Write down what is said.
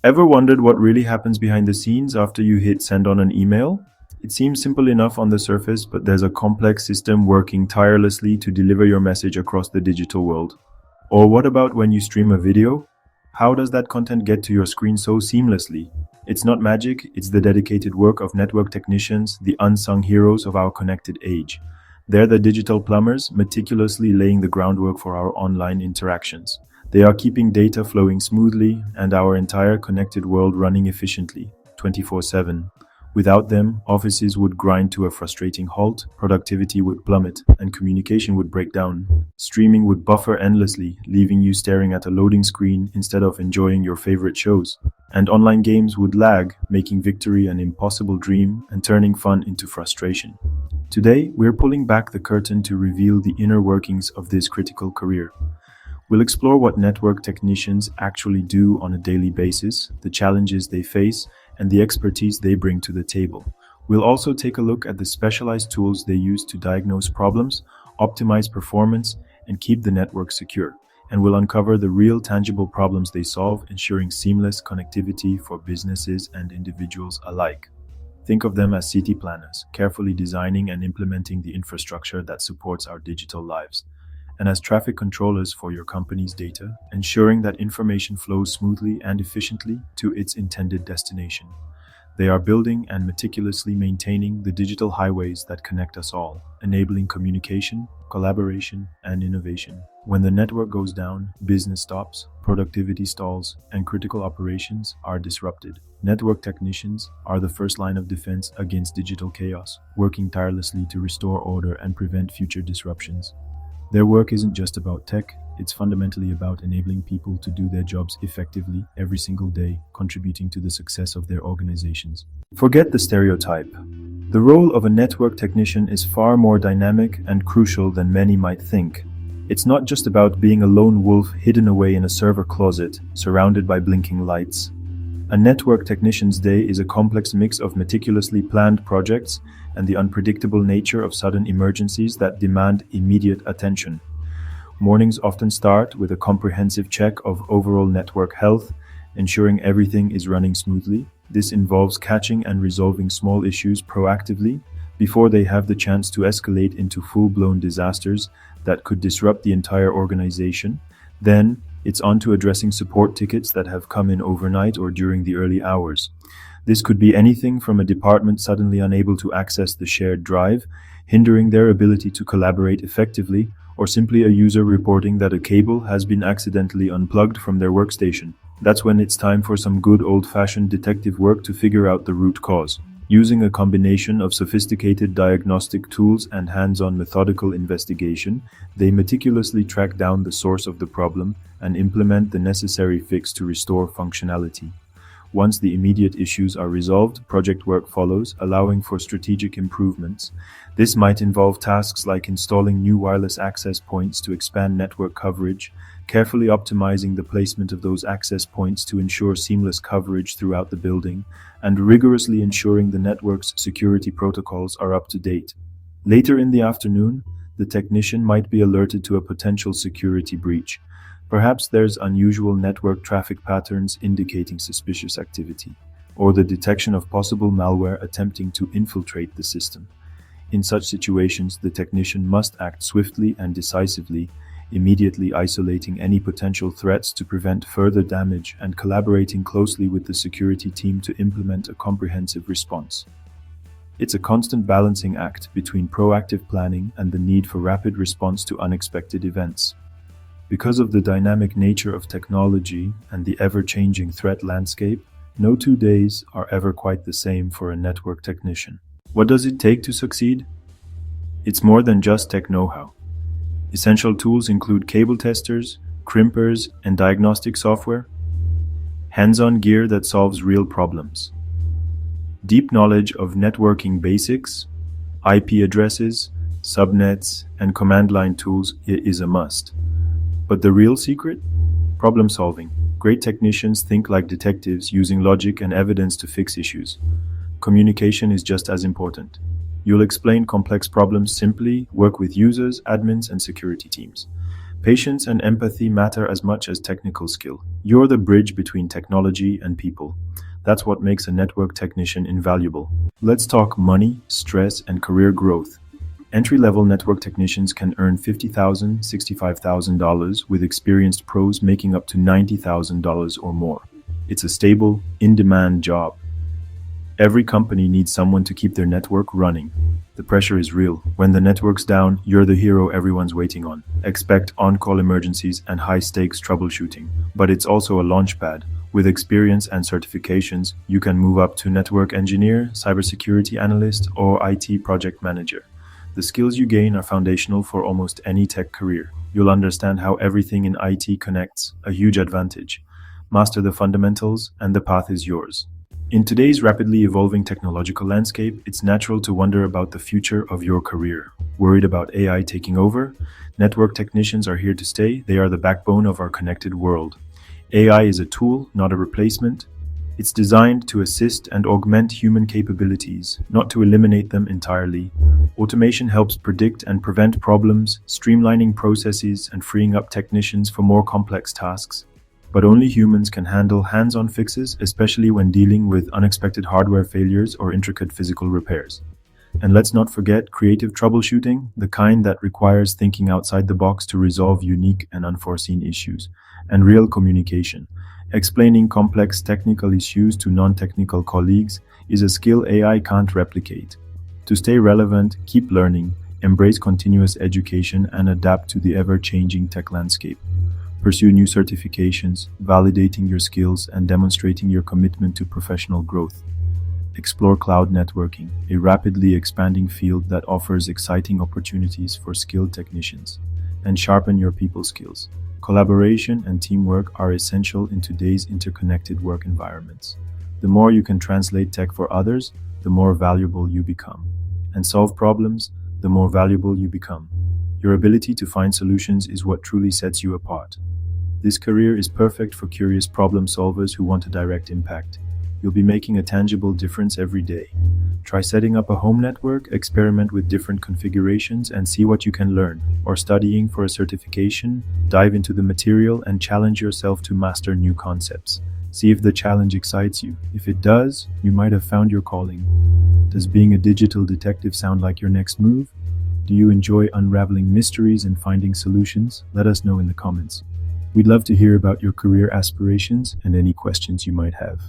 Ever wondered what really happens behind the scenes after you hit send on an email? It seems simple enough on the surface, but there's a complex system working tirelessly to deliver your message across the digital world. Or what about when you stream a video? How does that content get to your screen so seamlessly? It's not magic, it's the dedicated work of network technicians, the unsung heroes of our connected age. They're the digital plumbers, meticulously laying the groundwork for our online interactions. They are keeping data flowing smoothly and our entire connected world running efficiently, 24/7. Without them, offices would grind to a frustrating halt, productivity would plummet, and communication would break down. Streaming would buffer endlessly, leaving you staring at a loading screen instead of enjoying your favorite shows. And online games would lag, making victory an impossible dream and turning fun into frustration. Today, we're pulling back the curtain to reveal the inner workings of this critical career. We'll explore what network technicians actually do on a daily basis, the challenges they face, and the expertise they bring to the table. We'll also take a look at the specialized tools they use to diagnose problems, optimize performance, and keep the network secure. And we'll uncover the real tangible problems they solve, ensuring seamless connectivity for businesses and individuals alike. Think of them as city planners, carefully designing and implementing the infrastructure that supports our digital lives. And as traffic controllers for your company's data, ensuring that information flows smoothly and efficiently to its intended destination. They are building and meticulously maintaining the digital highways that connect us all, enabling communication, collaboration, and innovation. When the network goes down, business stops, productivity stalls, and critical operations are disrupted. Network technicians are the first line of defense against digital chaos, working tirelessly to restore order and prevent future disruptions. Their work isn't just about tech, it's fundamentally about enabling people to do their jobs effectively every single day, contributing to the success of their organizations. Forget the stereotype. The role of a network technician is far more dynamic and crucial than many might think. It's not just about being a lone wolf hidden away in a server closet, surrounded by blinking lights. A network technician's day is a complex mix of meticulously planned projects and the unpredictable nature of sudden emergencies that demand immediate attention. Mornings often start with a comprehensive check of overall network health, ensuring everything is running smoothly. This involves catching and resolving small issues proactively before they have the chance to escalate into full-blown disasters that could disrupt the entire organization. Then, it's on to addressing support tickets that have come in overnight or during the early hours. This could be anything from a department suddenly unable to access the shared drive, hindering their ability to collaborate effectively, or simply a user reporting that a cable has been accidentally unplugged from their workstation. That's when it's time for some good old-fashioned detective work to figure out the root cause. Using a combination of sophisticated diagnostic tools and hands-on methodical investigation, they meticulously track down the source of the problem and implement the necessary fix to restore functionality. Once the immediate issues are resolved, project work follows, allowing for strategic improvements. This might involve tasks like installing new wireless access points to expand network coverage, carefully optimizing the placement of those access points to ensure seamless coverage throughout the building, and rigorously ensuring the network's security protocols are up to date. Later in the afternoon, the technician might be alerted to a potential security breach. Perhaps there's unusual network traffic patterns indicating suspicious activity, or the detection of possible malware attempting to infiltrate the system. In such situations, the technician must act swiftly and decisively, immediately isolating any potential threats to prevent further damage and collaborating closely with the security team to implement a comprehensive response. It's a constant balancing act between proactive planning and the need for rapid response to unexpected events. Because of the dynamic nature of technology and the ever-changing threat landscape, no 2 days are ever quite the same for a network technician. What does it take to succeed? It's more than just tech know-how. Essential tools include cable testers, crimpers, and diagnostic software, hands-on gear that solves real problems, deep knowledge of networking basics, IP addresses, subnets, and command line tools is a must. But the real secret? Problem solving. Great technicians think like detectives, using logic and evidence to fix issues. Communication is just as important. You'll explain complex problems simply, work with users, admins, and security teams. Patience and empathy matter as much as technical skill. You're the bridge between technology and people. That's what makes a network technician invaluable. Let's talk money, stress, and career growth. Entry-level network technicians can earn $50,000, $65,000, with experienced pros making up to $90,000 or more. It's a stable, in-demand job. Every company needs someone to keep their network running. The pressure is real. When the network's down, you're the hero everyone's waiting on. Expect on-call emergencies and high-stakes troubleshooting. But it's also a launchpad. With experience and certifications, you can move up to network engineer, cybersecurity analyst, or IT project manager. The skills you gain are foundational for almost any tech career. You'll understand how everything in IT connects, a huge advantage. Master the fundamentals, and the path is yours. In today's rapidly evolving technological landscape, it's natural to wonder about the future of your career. Worried about AI taking over? Network technicians are here to stay. They are the backbone of our connected world. AI is a tool, not a replacement. It's designed to assist and augment human capabilities, not to eliminate them entirely. Automation helps predict and prevent problems, streamlining processes and freeing up technicians for more complex tasks. But only humans can handle hands-on fixes, especially when dealing with unexpected hardware failures or intricate physical repairs. And let's not forget creative troubleshooting, the kind that requires thinking outside the box to resolve unique and unforeseen issues, and real communication. Explaining complex technical issues to non-technical colleagues is a skill AI can't replicate. To stay relevant, keep learning, embrace continuous education, and adapt to the ever-changing tech landscape. Pursue new certifications, validating your skills and demonstrating your commitment to professional growth. Explore cloud networking, a rapidly expanding field that offers exciting opportunities for skilled technicians. And sharpen your people skills. Collaboration and teamwork are essential in today's interconnected work environments. The more you can translate tech for others, the more valuable you become. And solve problems, the more valuable you become. Your ability to find solutions is what truly sets you apart. This career is perfect for curious problem solvers who want a direct impact. You'll be making a tangible difference every day. Try setting up a home network, experiment with different configurations, and see what you can learn. Or studying for a certification, dive into the material and challenge yourself to master new concepts. See if the challenge excites you. If it does, you might have found your calling. Does being a digital detective sound like your next move? Do you enjoy unraveling mysteries and finding solutions? Let us know in the comments. We'd love to hear about your career aspirations and any questions you might have.